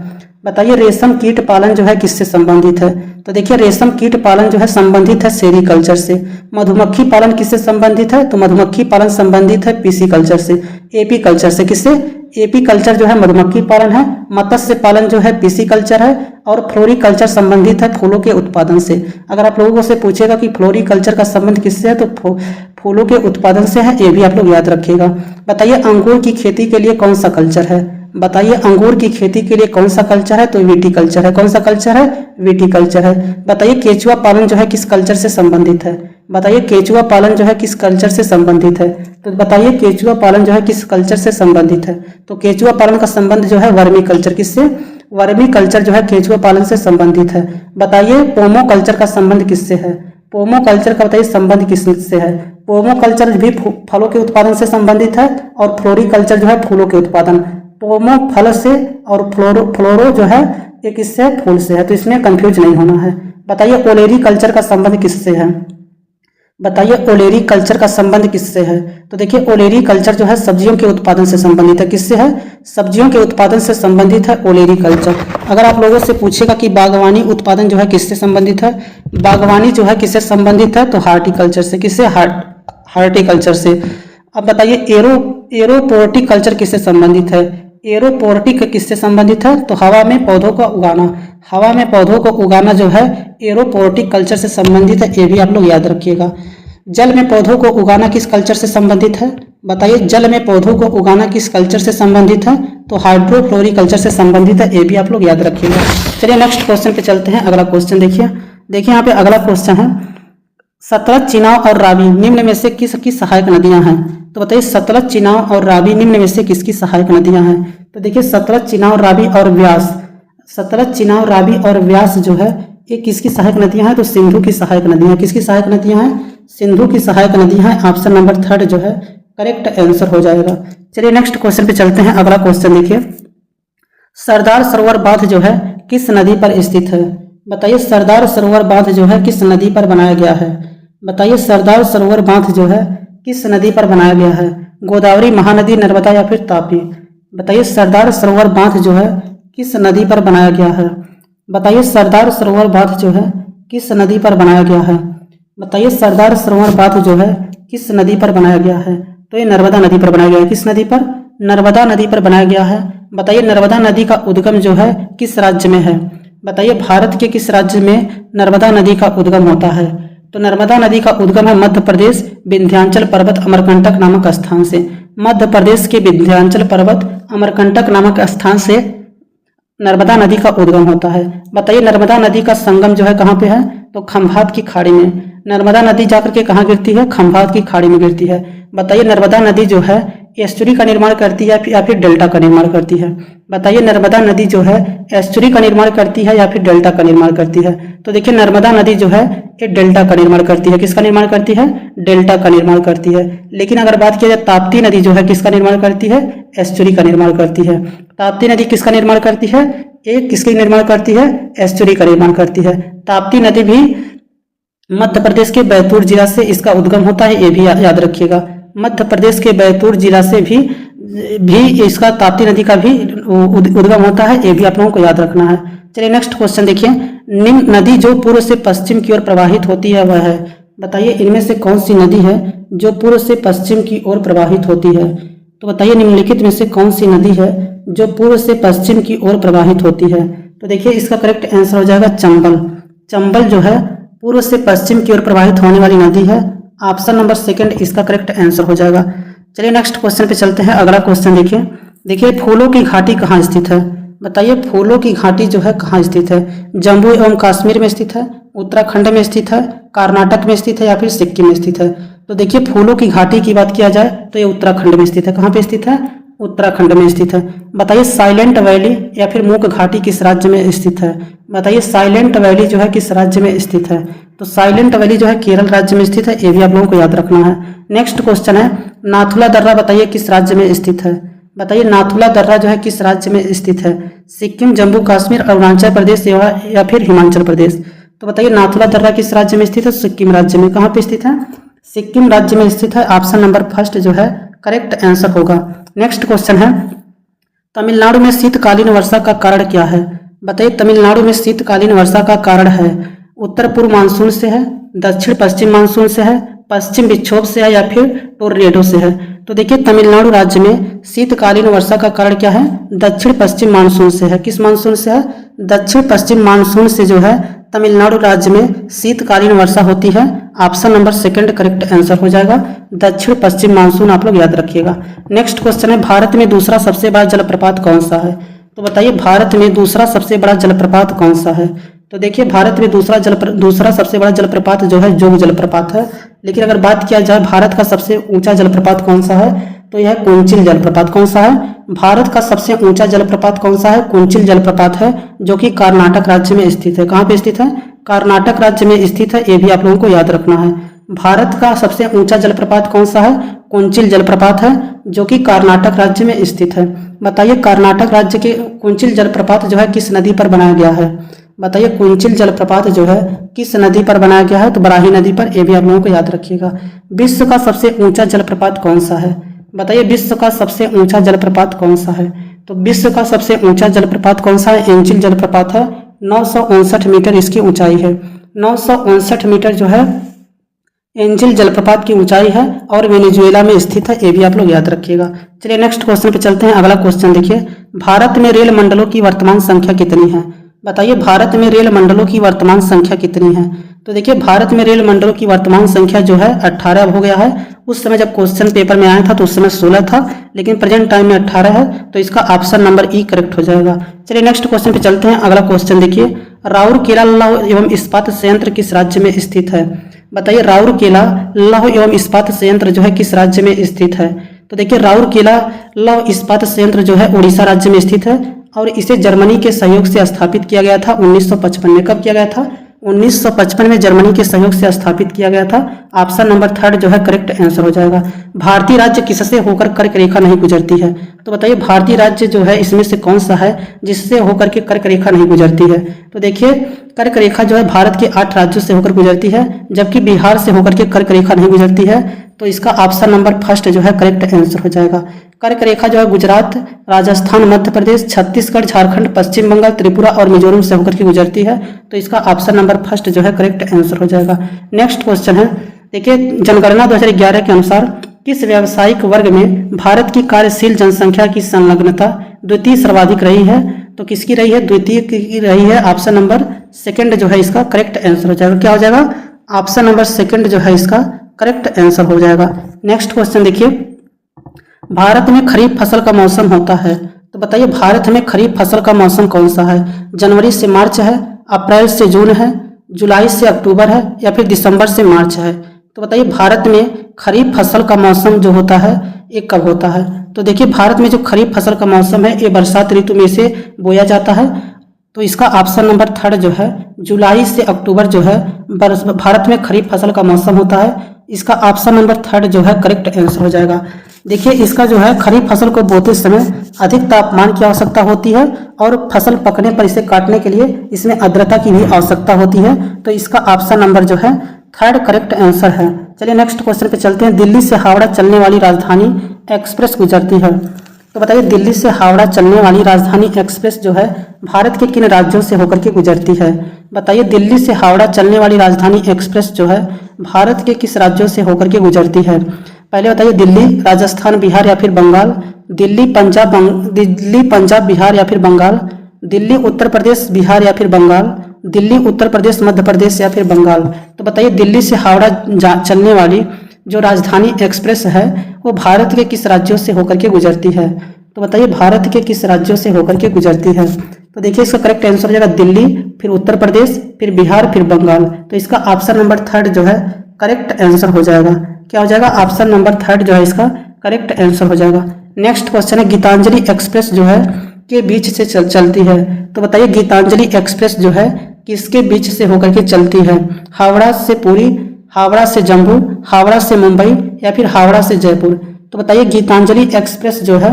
बताइए रेशम कीट पालन जो है किससे संबंधित है? तो देखिए रेशम कीट पालन जो है संबंधित है सेरीकल्चर से। मधुमक्खी पालन किससे संबंधित है? तो मधुमक्खी पालन संबंधित है पीसी कल्चर से, एपी कल्चर से। किससे? एपी कल्चर जो है मधुमक्खी पालन है, मत्स्य पालन जो है पीसी कल्चर है और फ्लोरिकल्चर संबंधित है फूलों के उत्पादन से। अगर आप लोगों से पूछेगा कि फ्लोरिकल्चर का संबंध किससे है, तो फूलों के उत्पादन से है। ये भी आप लोग याद रखिएगा। बताइए अंगूर की खेती के लिए कौन सा कल्चर है? बताइए अंगूर की खेती के लिए कौन सा कल्चर है? तो विटीकल्चर है। कौन सा कल्चर है? विटीकल्चर है। बताइए केचुआ पालन जो है किस कल्चर से संबंधित है? बताइए केचुआ पालन जो है किस कल्चर से संबंधित है? तो बताइए केचुआ पालन जो है किस कल्चर से संबंधित है? तो केचुआ पालन का संबंध जो है वर्मी कल्चर। किससे? वर्मी कल्चर जो है केचुआ पालन से संबंधित है। बताइए पोमो कल्चर का संबंध किससे है? पोमो कल्चर का बताइए संबंध किससे है? पोमो कल्चर भी फलों के उत्पादन से संबंधित है और फ्लोरिकल्चर जो है फूलों के उत्पादन। पोमो फल से और फ्लोरो जो है ये किससे, फूल से है, तो इसमें कंफ्यूज नहीं होना है। बताइए ओलेरी कल्चर का संबंध किससे है, बताइए ओलेरी कल्चर का संबंध किससे है। तो देखिए ओलेरी कल्चर जो है सब्जियों के उत्पादन से संबंधित है। किससे है, सब्जियों के उत्पादन से संबंधित है ओलेरी कल्चर। अगर आप लोगों से पूछेगा कि बागवानी उत्पादन जो है किससे संबंधित है, बागवानी जो है किससे संबंधित है, तो हार्टिकल्चर से। किससे, हार्टिकल्चर से। अब बताइए एरोपोर्टिक कल्चर किससे संबंधित है, एरोपोर्टिक किससे संबंधित है, तो हवा में पौधों का उगाना, हवा में पौधों को उगाना जो है एरोपोर्टिक कल्चर से संबंधित है, ये भी आप लोग याद रखिएगा। जल में पौधों को उगाना किस कल्चर से संबंधित है, बताइए जल में पौधों को उगाना किस कल्चर से संबंधित है, तो हाइड्रोफ्लोरिक कल्चर से संबंधित है, ये भी आप लोग याद रखिएगा। चलिए नेक्स्ट क्वेश्चन पे चलते हैं। अगला क्वेश्चन देखिए यहाँ पे अगला क्वेश्चन है, सतलज, चिनाब और रावी निम्न में से किसकी सहायक नदियां हैं। तो बताइए सतलज, चिनाब और रावी निम्न में से किसकी सहायक नदियां हैं। तो देखिए सतलज, चिनाब, रावी और व्यास, सतलज, चिनाब, रावी और व्यास जो है ये किसकी सहायक नदियां हैं, तो सिंधु की सहायक नदियां। किसकी सहायक नदियां हैं, सिंधु की सहायक नदियां हैं। ऑप्शन नंबर 3 जो है करेक्ट आंसर हो जाएगा। चलिए नेक्स्ट क्वेश्चन पे चलते हैं। अगला क्वेश्चन देखिए, सरदार सरोवर बांध जो है किस नदी पर स्थित है। बताइए सरदार सरोवर बांध जो है किस नदी पर बनाया गया है। बताइए सरदार सरोवर बांध जो है किस नदी पर बनाया गया है, गोदावरी, महानदी, नर्मदा या फिर तापी। बताइए सरदार सरोवर बांध जो है किस नदी पर बनाया गया है। बताइए सरदार सरोवर बांध जो है किस नदी पर बनाया गया है। बताइए सरदार सरोवर बांध जो है किस नदी पर बनाया गया है, तो ये नर्मदा नदी पर बनाया गया है। किस नदी पर, नर्मदा नदी पर बनाया गया है। बताइए नर्मदा नदी का उद्गम जो है किस राज्य में है। बताइए भारत के किस राज्य में नर्मदा नदी का उद्गम होता है, तो नर्मदा नदी का उद्गम है मध्य प्रदेश, विंध्याचल पर्वत, अमरकंटक नामक स्थान से। मध्य प्रदेश के विंध्याचल पर्वत, अमरकंटक नामक स्थान से नर्मदा नदी का उद्गम होता है। बताइए नर्मदा नदी का संगम जो है कहाँ पे है, तो खंभात की खाड़ी में। नर्मदा नदी जाकर के कहाँ गिरती है, खंभात की खाड़ी में गिरती है। बताइए नर्मदा नदी जो है एस्चुरी का निर्माण करती है या फिर डेल्टा का निर्माण करती है। बताइए नर्मदा नदी जो है एस्चुरी का निर्माण करती है या फिर डेल्टा का निर्माण करती है। तो देखिए नर्मदा नदी जो है ये डेल्टा का निर्माण करती है। किसका निर्माण करती है, डेल्टा का निर्माण करती है। लेकिन अगर बात किया जाए ताप्ती नदी जो है किसका निर्माण करती है, एस्चुरी का निर्माण करती है। ताप्ती नदी किसका निर्माण करती है, एक किसकी निर्माण करती है, एस्चुरी का निर्माण करती है। ताप्ती नदी भी मध्य प्रदेश के बैतूल जिला से इसका उद्गम होता है, ये भी याद रखिएगा। मध्य प्रदेश के बैतूल जिला से भी इसका ताप्ती नदी का भी उद्गम होता है, ये भी आप लोगों को याद रखना है। चलिए नेक्स्ट क्वेश्चन देखिए, निम्न नदी जो पूर्व से पश्चिम की ओर प्रवाहित होती है वह है। बताइए इनमें से कौन सी नदी है जो पूर्व से पश्चिम की ओर प्रवाहित होती है। तो बताइए निम्नलिखित में से कौन सी नदी है जो पूर्व से पश्चिम की ओर प्रवाहित होती है। तो देखिए इसका करेक्ट आंसर हो जाएगा चंबल। चंबल जो है पूर्व से पश्चिम की ओर प्रवाहित होने वाली नदी है। ऑप्शन नंबर 2 इसका करेक्ट आंसर हो जाएगा। चलिए नेक्स्ट क्वेश्चन पे चलते हैं। अगला क्वेश्चन देखिए फूलों की घाटी कहाँ स्थित है। बताइए फूलों की घाटी जो है कहाँ स्थित है, जम्मू एवं कश्मीर में स्थित है, उत्तराखंड में स्थित है, कर्नाटक में स्थित है या फिर सिक्किम में स्थित है। तो देखिए फूलों की घाटी की बात किया जाए तो ये उत्तराखंड में स्थित है। कहाँ पे स्थित है, उत्तराखंड में स्थित है। बताइए साइलेंट वैली या फिर मूक घाटी किस राज्य में स्थित है। बताइए साइलेंट वैली जो है किस राज्य में स्थित है। तो साइलेंट वैली जो है केरल राज्य में स्थित है, ये भी आप लोगों को याद रखना है। नेक्स्ट क्वेश्चन है नाथुला दर्रा बताइए किस राज्य में स्थित है। बताइए नाथुला दर्रा जो है किस राज्य में स्थित है, सिक्किम, जम्मू कश्मीर, अरुणाचल प्रदेश या फिर हिमाचल प्रदेश। तो बताइए नाथुला दर्रा किस राज्य में स्थित है, सिक्किम राज्य में। कहाँ पे स्थित है, सिक्किम राज्य में स्थित है। ऑप्शन नंबर 1 जो है करेक्ट आंसर होगा। नेक्स्ट क्वेश्चन है तमिलनाडु में शीतकालीन वर्षा का कारण क्या है। बताइए तमिलनाडु में शीतकालीन वर्षा का कारण है उत्तर पूर्व मानसून से है, दक्षिण पश्चिम मानसून से है, पश्चिम विक्षोभ से है या फिर टोर्नेडो से है। तो देखिए तमिलनाडु राज्य में शीतकालीन वर्षा का कारण क्या है, दक्षिण पश्चिम मानसून से है। किस मानसून से है, दक्षिण पश्चिम मानसून से जो है तमिलनाडु राज्य में शीतकालीन वर्षा होती है। ऑप्शन नंबर 2 करेक्ट आंसर हो जाएगा, दक्षिण पश्चिम मानसून आप लोग याद रखिएगा। नेक्स्ट क्वेश्चन है भारत में दूसरा सबसे बड़ा जलप्रपात कौन सा है। तो बताइए भारत में दूसरा सबसे बड़ा जलप्रपात कौन सा है। तो देखिए भारत में दूसरा सबसे बड़ा जलप्रपात जो है जोग जलप्रपात है। लेकिन अगर बात किया जाए भारत का सबसे ऊंचा जलप्रपात कौन सा है, तो यह कुंचिल जलप्रपात। कौन सा है, भारत का सबसे ऊंचा जलप्रपात कौन सा है, कुंचिल जलप्रपात है, जो कि कर्नाटक राज्य में स्थित है। कहाँ पे स्थित है, कर्नाटक राज्य में स्थित है, ये भी आप लोगों को याद रखना है। भारत का सबसे ऊंचा जलप्रपात कौन सा है? कुंचिल जलप्रपात है, जो कि कर्नाटक राज्य में स्थित है। बताइए कर्नाटक राज्य के कुंचिल जलप्रपात जो है किस नदी पर बनाया गया है? बताइए कुंचिल जलप्रपात जो है किस नदी पर बनाया गया है? तो बराही नदी पर। ये भी आप लोगों को याद रखिएगा। विश्व का सबसे ऊंचा जलप्रपात कौन सा है? बताइए विश्व का सबसे ऊंचा जलप्रपात कौन सा है? तो विश्व का सबसे ऊंचा जलप्रपात कौन सा है? एंजिल जलप्रपात है। 959 मीटर इसकी ऊंचाई है। 959 मीटर जो है एंजिल जलप्रपात की ऊंचाई है और वेनेजुएला में स्थित है। ये भी आप लोग याद रखिएगा। चलिए नेक्स्ट क्वेश्चन पे चलते हैं। अगला क्वेश्चन देखिए, भारत में रेल मंडलों की वर्तमान संख्या कितनी है? बताइए भारत में रेल मंडलों की वर्तमान संख्या कितनी है? तो देखिए भारत में रेल मंडलों की वर्तमान संख्या जो है 18 हो गया है। उस समय जब क्वेश्चन पेपर में आया था तो उस समय 16 था, लेकिन प्रेजेंट टाइम में 18 है, तो इसका ऑप्शन नंबर ई करेक्ट हो जाएगा। चलिए नेक्स्ट क्वेश्चन पे चलते हैं। अगला क्वेश्चन देखिए, राउरकेला लौह एवं इस्पात संयंत्र किस राज्य में स्थित है? बताइए राउरकेला लौह एवं इस्पात संयंत्र जो है किस राज्य में स्थित है? तो देखिए राउरकेला लौह इस्पात संयंत्र जो है उड़ीसा राज्य में स्थित है और इसे जर्मनी के सहयोग से स्थापित किया गया था 1955 में। कब किया गया था? 1955 में जर्मनी के सहयोग से स्थापित किया गया था। ऑप्शन नंबर थर्ड जो है करेक्ट आंसर हो जाएगा। भारतीय राज्य किससे होकर कर्क रेखा नहीं गुजरती है? तो बताइए भारतीय राज्य जो है इसमें से कौन सा है जिससे होकर के कर्क रेखा नहीं गुजरती है? तो देखिए कर्क रेखा जो है भारत के 8 राज्यों से होकर गुजरती है, जबकि बिहार से होकर के कर्क रेखा नहीं गुजरती है। तो इसका ऑप्शन नंबर फर्स्ट जो है करेक्ट आंसर हो जाएगा। कर्क रेखा जो है गुजरात, राजस्थान, मध्य प्रदेश, छत्तीसगढ़, झारखंड, पश्चिम बंगाल, त्रिपुरा और मिजोरम से होकर के गुजरती है। तो इसका ऑप्शन नंबर फर्स्ट जो है करेक्ट आंसर हो जाएगा। नेक्स्ट क्वेश्चन है, देखिए जनगणना 2011 के अनुसार किस व्यावसायिक वर्ग में भारत की कार्यशील जनसंख्या की संलग्नता द्वितीय सर्वाधिक रही है? तो किसकी रही है? द्वितीय की रही है। ऑप्शन नंबर सेकंड जो है इसका करेक्ट आंसर हो जाएगा। क्या हो जाएगा? ऑप्शन नंबर सेकंड जो है इसका करेक्ट आंसर हो जाएगा। नेक्स्ट क्वेश्चन देखिए, भारत में खरीफ फसल का मौसम होता है, तो बताइए भारत में खरीफ फसल का मौसम कौन सा है? जनवरी से मार्च है, अप्रैल से जून है, जुलाई से अक्टूबर है या फिर दिसंबर से मार्च है? तो बताइए भारत में खरीफ फसल का मौसम जो होता है ये कब होता है? तो देखिए भारत में जो खरीफ फसल का मौसम है ये बरसात ऋतु में से बोया जाता है। तो इसका ऑप्शन नंबर थर्ड जो है जुलाई से अक्टूबर जो है भारत में खरीफ फसल का मौसम होता है। इसका ऑप्शन नंबर थर्ड जो है करेक्ट आंसर हो जाएगा। देखिए इसका जो है खरीफ फसल को बोते समय अधिक तापमान की आवश्यकता होती है और फसल पकने पर इसे काटने के लिए इसमें आर्द्रता की भी आवश्यकता होती है। तो इसका ऑप्शन नंबर जो है थर्ड करेक्ट आंसर है। चलिए नेक्स्ट क्वेश्चन पे चलते हैं। दिल्ली से हावड़ा चलने वाली राजधानी एक्सप्रेस गुजरती है, तो बताइए दिल्ली से हावड़ा चलने वाली राजधानी एक्सप्रेस जो है भारत के किन राज्यों से होकर के गुजरती है? बताइए दिल्ली से हावड़ा चलने वाली राजधानी एक्सप्रेस जो है भारत के किस राज्यों से होकर के गुजरती है? पहले बताइए दिल्ली, राजस्थान, बिहार या फिर बंगाल? दिल्ली पंजाब बिहार या फिर बंगाल? दिल्ली उत्तर प्रदेश बिहार या फिर बंगाल? दिल्ली उत्तर प्रदेश मध्य प्रदेश या फिर बंगाल? तो बताइए दिल्ली से हावड़ा चलने वाली जो राजधानी एक्सप्रेस है वो भारत के किस राज्यों से होकर के गुजरती है? तो बताइए भारत के किस राज्यों से होकर के गुजरती है? तो देखिए इसका करेक्ट आंसर हो जाएगा दिल्ली, फिर उत्तर प्रदेश, फिर बिहार, फिर बंगाल। तो इसका ऑप्शन नंबर थर्ड जो है करेक्ट आंसर हो जाएगा। क्या हो जाएगा? ऑप्शन नंबर थर्ड जो है इसका करेक्ट आंसर हो जाएगा। नेक्स्ट क्वेश्चन है, गीतांजलि एक्सप्रेस जो है के बीच से चलती है, तो बताइए गीतांजलि एक्सप्रेस जो है किसके बीच से होकर के चलती है? हावड़ा से पुरी, हावड़ा से जम्मू, हावड़ा से मुंबई या फिर हावड़ा से जयपुर? तो बताइए गीतांजलि एक्सप्रेस जो है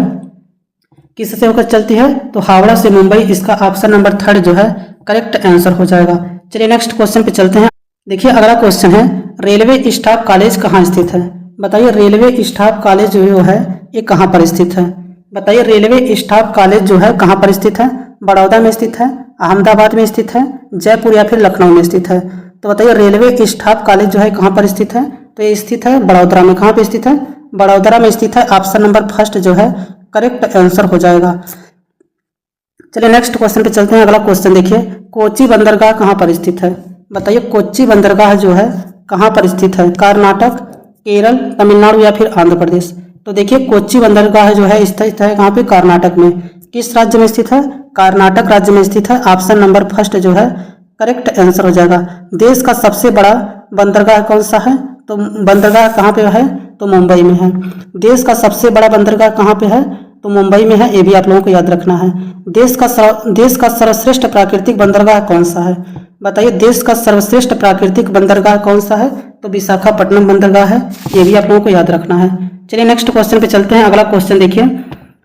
किससे होकर चलती है? तो हावड़ा से मुंबई। इसका ऑप्शन नंबर थर्ड जो है करेक्ट आंसर हो जाएगा। चलिए नेक्स्ट क्वेश्चन पे चलते हैं। देखिए अगला क्वेश्चन है, रेलवे स्टाफ कॉलेज कहाँ स्थित है? बताइए रेलवे स्टाफ कॉलेज जो है ये कहाँ पर स्थित है? बताइए रेलवे स्टाफ कॉलेज जो है कहाँ पर स्थित है? बड़ौदा में स्थित है, अहमदाबाद में स्थित है, जयपुर या फिर लखनऊ में स्थित है? तो बताइए रेलवे स्टाफ कॉलेज जो है कहाँ पर स्थित है? तो ये स्थित है बड़ौदा में। कहाँ पे स्थित है? बड़ौदा में स्थित है। ऑप्शन नंबर फर्स्ट जो है करेक्ट आंसर हो जाएगा। चलिए नेक्स्ट क्वेश्चन पे चलते हैं। अगला क्वेश्चन देखिए, कोच्चि बंदरगाह कहाँ पर स्थित है? बताइए कोच्चि बंदरगाह जो है कहाँ पर स्थित है? कर्नाटक, केरल, तमिलनाडु या फिर आंध्र प्रदेश? तो देखिए कोच्चि बंदरगाह जो है स्थित है कहाँ पे? कर्नाटक में। किस राज्य में स्थित है? कर्नाटक राज्य में स्थित है। ऑप्शन नंबर फर्स्ट जो है करेक्ट आंसर हो जाएगा। देश का सबसे बड़ा बंदरगाह कौन सा है? तो बंदरगाह कहाँ पे है? तो मुंबई में है। देश का सबसे बड़ा बंदरगाह कहाँ पे है? तो मुंबई में है। ये भी आप लोगों को याद रखना है। देश का सर्वश्रेष्ठ प्राकृतिक बंदरगाह कौन सा है? बताइए देश का सर्वश्रेष्ठ प्राकृतिक बंदरगाह कौन सा है? तो विशाखापट्टनम बंदरगाह है, ये भी आप लोगों को याद रखना है। चलिए नेक्स्ट क्वेश्चन पे चलते हैं। अगला क्वेश्चन देखिए,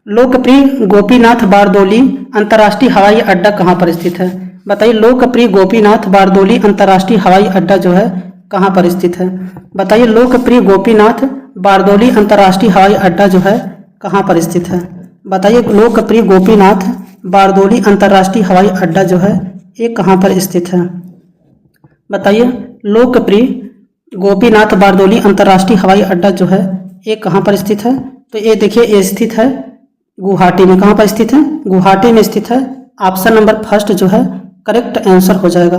लोकप्रिय गोपीनाथ बारदोली अंतर्राष्ट्रीय हवाई अड्डा कहाँ पर स्थित है? बताइए लोकप्रिय गोपीनाथ बारदोली अंतर्राष्ट्रीय हवाई अड्डा जो है कहाँ पर स्थित है? बताइए लोकप्रिय गोपीनाथ बारदोली अंतर्राष्ट्रीय हवाई अड्डा जो है कहाँ पर स्थित है? बताइए लोकप्रिय गोपीनाथ बारदोली अंतर्राष्ट्रीय हवाई अड्डा जो है ये कहाँ पर स्थित है? बताइए लोकप्रिय गोपीनाथ बारदोली अंतर्राष्ट्रीय हवाई अड्डा जो है ये कहाँ पर स्थित है? तो ये देखिए ये स्थित है गुवाहाटी में। कहाँ पर स्थित है? गुवाहाटी में स्थित है। ऑप्शन नंबर फर्स्ट जो है करेक्ट आंसर हो जाएगा।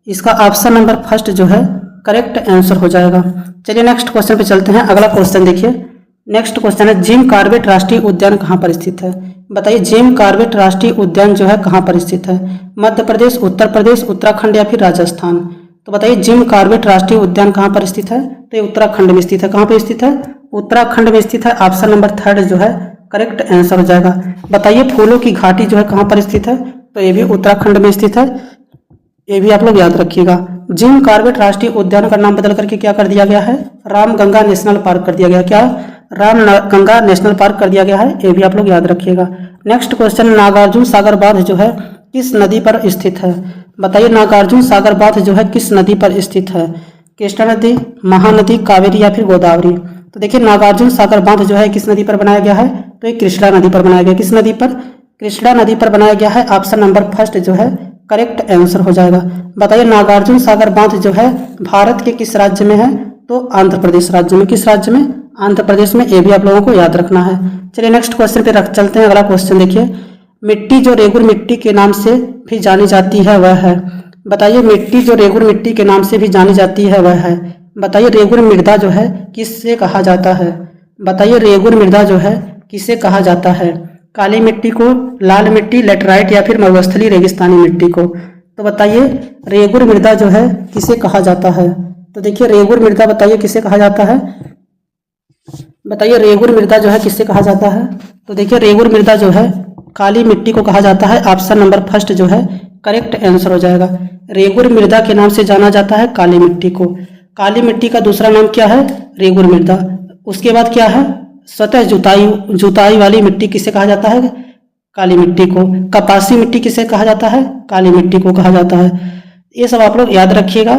इसका ऑप्शन नंबर फर्स्ट जो है करेक्ट आंसर हो जाएगा। चलिए नेक्स्ट क्वेश्चन पे चलते हैं। अगला क्वेश्चन देखिए, नेक्स्ट क्वेश्चन है जिम कॉर्बेट राष्ट्रीय उद्यान कहाँ पर स्थित है? बताइए जिम कॉर्बेट राष्ट्रीय उद्यान जो है कहाँ पर स्थित है? मध्य प्रदेश, उत्तर प्रदेश, उत्तराखंड या फिर राजस्थान? तो बताइए जिम कॉर्बेट राष्ट्रीय उद्यान कहाँ पर स्थित है? तो ये उत्तराखंड में स्थित है। कहाँ पर स्थित है? उत्तराखंड में स्थित है। ऑप्शन नंबर थर्ड जो है करेक्ट आंसर हो जाएगा। बताइए फूलों की घाटी जो है कहाँ पर स्थित है? तो ये भी उत्तराखंड में स्थित है, ये भी आप लोग याद रखिएगा। जिम कॉर्बेट राष्ट्रीय उद्यान का नाम बदल करके क्या कर दिया गया है? रामगंगा नेशनल पार्क कर दिया गया। क्या? रामगंगा नेशनल पार्क कर दिया गया है, ये भी आप लोग याद रखिएगा। नेक्स्ट क्वेश्चन, नागार्जुन सागर बांध जो है किस नदी पर स्थित है? बताइए नागार्जुन सागर बांध जो है किस नदी पर स्थित है? कृष्णा नदी, महानदी, कावेरी या फिर गोदावरी? तो देखिए नागार्जुन सागर बांध जो है किस नदी पर बनाया गया है? तो ये कृष्णा नदी पर बनाया गया। किस नदी पर? कृष्णा नदी पर बनाया गया है। ऑप्शन नंबर फर्स्ट जो है करेक्ट आंसर हो जाएगा। बताइए नागार्जुन सागर बांध जो है भारत के किस राज्य में है? तो आंध्र प्रदेश राज्य में। किस राज्य में? आंध्र प्रदेश में, ये भी आप लोगों को याद रखना है। चलिए नेक्स्ट क्वेश्चन पे चलते हैं। अगला क्वेश्चन देखिए, मिट्टी जो रेगुर मिट्टी के नाम से भी जानी जाती है वह है? बताइए मिट्टी जो रेगुर मिट्टी के नाम से भी जानी जाती है वह है? बताइए रेगुर मृदा जो है किससे कहा जाता है? बताइए रेगुर मृदा जो है किसे कहा जाता है? काली मिट्टी को, लाल मिट्टी, लेटराइट या फिर मरुस्थलीय रेगिस्तानी मिट्टी को? तो बताइए रेगुर मृदा जो है किसे कहा जाता है? तो देखिए रेगुर मृदा बताइए किसे कहा जाता है? बताइए रेगुर मृदा जो है किससे कहा जाता है? तो देखिए रेगुर मृदा जो है काली मिट्टी को कहा जाता है। ऑप्शन नंबर फर्स्ट जो है करेक्ट आंसर हो जाएगा। रेगुर मृदा के नाम से जाना जाता है काली मिट्टी को। काली मिट्टी का दूसरा नाम क्या है? रेगुर मृदा। उसके बाद क्या है? सतह जुताई वाली मिट्टी किसे कहा जाता है? काली मिट्टी को। कपासी मिट्टी किसे कहा जाता है? काली मिट्टी को कहा जाता है। ये सब आप लोग याद रखिएगा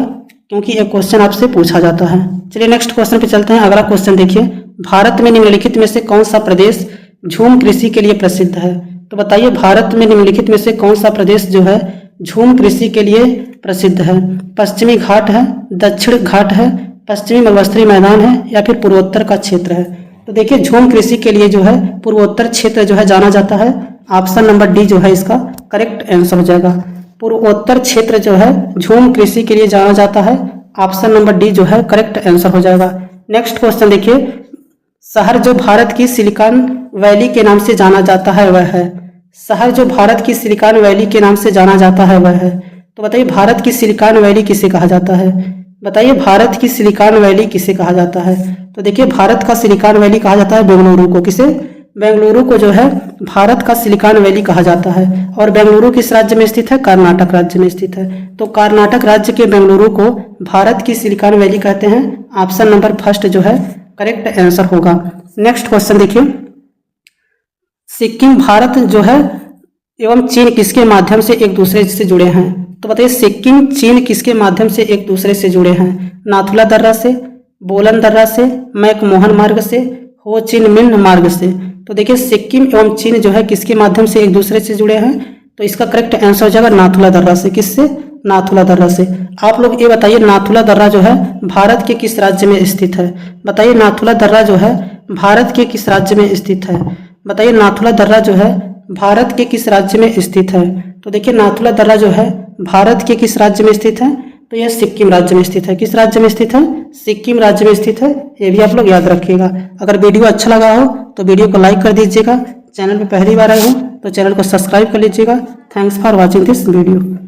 क्योंकि एक क्वेश्चन आपसे पूछा जाता है। चलिए नेक्स्ट क्वेश्चन पे चलते हैं। अगला क्वेश्चन देखिए, भारत में निम्नलिखित में से कौन सा प्रदेश झूम कृषि के लिए प्रसिद्ध है? तो बताइए भारत में निम्नलिखित में से कौन सा प्रदेश जो है झूम कृषि के लिए प्रसिद्ध है? पश्चिमी घाट है, दक्षिण घाट है, पश्चिमी मलबस्तरी मैदान है या फिर पूर्वोत्तर का क्षेत्र है? तो देखिए झूम कृषि के लिए जो है पूर्वोत्तर क्षेत्र जो है जाना जाता है। ऑप्शन नंबर डी जो है इसका करेक्ट आंसर हो जाएगा। पूर्वोत्तर क्षेत्र जो है झूम कृषि के लिए जाना जाता है। ऑप्शन नंबर डी जो है करेक्ट आंसर हो जाएगा। नेक्स्ट क्वेश्चन देखिए, शहर जो भारत की सिलिकॉन वैली के नाम से जाना जाता है वह है? शहर जो भारत की सिलिकॉन वैली के नाम से जाना जाता है वह है? तो बताइए भारत की सिलिकॉन वैली किसे कहा जाता है? बताइए भारत की सिलिकॉन वैली किसे कहा जाता है? तो देखिए भारत का सिलिकॉन वैली कहा जाता है बेंगलुरु को। किसे? बेंगलुरु को जो है भारत का सिलिकॉन वैली कहा जाता है। और बेंगलुरु किस राज्य में स्थित है? कर्नाटक राज्य में स्थित है। तो कर्नाटक राज्य के बेंगलुरु को भारत की सिलिकॉन वैली कहते हैं। ऑप्शन नंबर फर्स्ट जो है करेक्ट आंसर होगा। नेक्स्ट क्वेश्चन देखिए, सिक्किम भारत जो है एवं चीन किसके माध्यम से एक दूसरे से जुड़े हैं? तो बताइए सिक्किम चीन किसके माध्यम से एक दूसरे से जुड़े हैं? नाथुला दर्रा से, बोलन दर्रा से, मैकमोहन मार्ग से, हो चिन मिन्ह मार्ग से? तो देखिए सिक्किम एवं चीन जो है किसके माध्यम से एक दूसरे से जुड़े हैं? तो इसका करेक्ट आंसर हो जाएगा नाथुला दर्रा से। किससे? नाथुला दर्रा से। आप लोग ये बताइए नाथुला दर्रा जो है भारत के किस राज्य में स्थित है? बताइए नाथुला दर्रा जो है भारत के किस राज्य में स्थित है? बताइए नाथुला दर्रा जो है भारत के किस राज्य में स्थित है? तो देखिए नाथुला दर्रा जो है भारत के किस राज्य में स्थित है? तो यह सिक्किम राज्य में स्थित है। किस राज्य में स्थित है? सिक्किम राज्य में स्थित है। ये भी आप लोग याद रखिएगा। अगर वीडियो अच्छा लगा हो तो वीडियो को लाइक कर दीजिएगा। चैनल पे पहली बार आए हो तो चैनल को सब्सक्राइब कर लीजिएगा। Thanks for watching this video.